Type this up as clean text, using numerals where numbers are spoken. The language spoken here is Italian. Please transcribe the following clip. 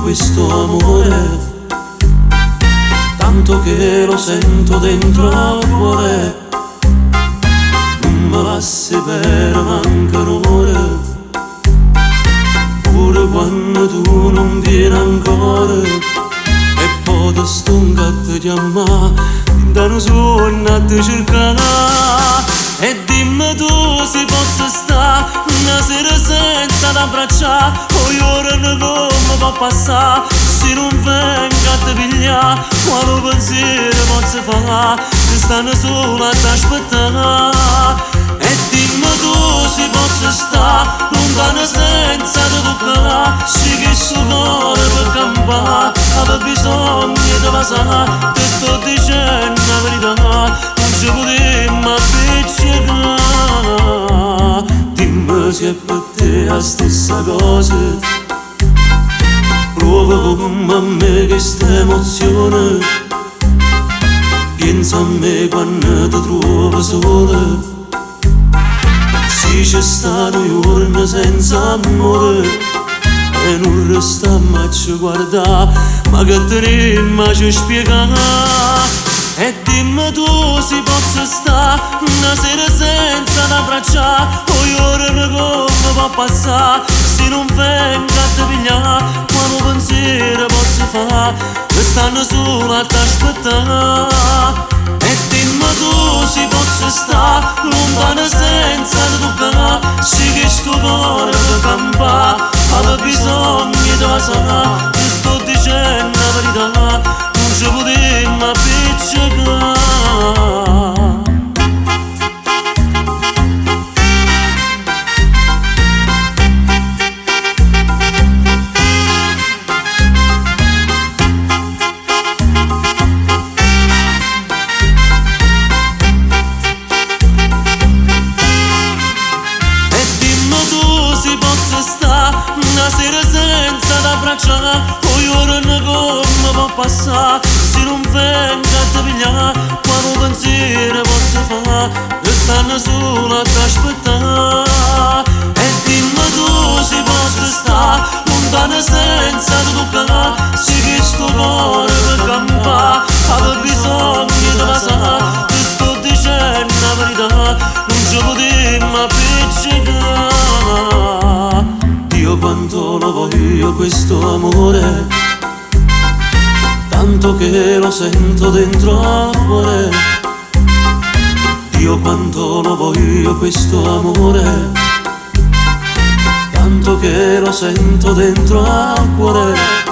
questo amore, tanto che lo sento dentro al cuore. Non me lasci per manca un'ora, pure quando tu non vieni ancora. E poi ti stonca a te chiamare, da un sogno a te cercare. E dimmi tu se posso stare una sera senza t'abbracciare, poi ora come può passare se non venga a te pigliare. Quale pensiero posso fare, stanno solo a t'aspettare. E dimmi tu se posso stare lontano senza te toccare, se che sto cuore per campare aveva bisogno di passare. Ti sto dicendo la verità, non ci potremmo appiccicare. Dimmi se è per te la stessa cosa, prova come a me questa emozione. Pensa a me quando ti trovo sola, se c'è stato un giorno senza amore e non restammo a ci guardare, ma che tenemmo ci spiegare. E dimmi tu se posso stare una sera senza t'abbracciare, poi ora come può passare se non venga a te pigliare. Quale pensiero posso fare, che stanno solo a t'aspettare. E dimmi tu se posso stare lontano senza te toccare, se che sto cuore per campare aveva bisogno di passare. Ti sto dicendo la verità, non ci potremmo appiccicare. Una sera senza t'abbracciare, poi ora come può passare se non venga a te pigliare. Quale pensiero posso fare, che stanno solo a t'aspettare. E dimmi tu se posso stare lontano senza te toccare, se che sto cuore per campare aveva bisogno di passare. Ti sto dicendo la verità, non ci potremmo appiccicare. Io quanto lo voglio questo amore, tanto che lo sento dentro al cuore. Io quanto lo voglio questo amore, tanto che lo sento dentro al cuore.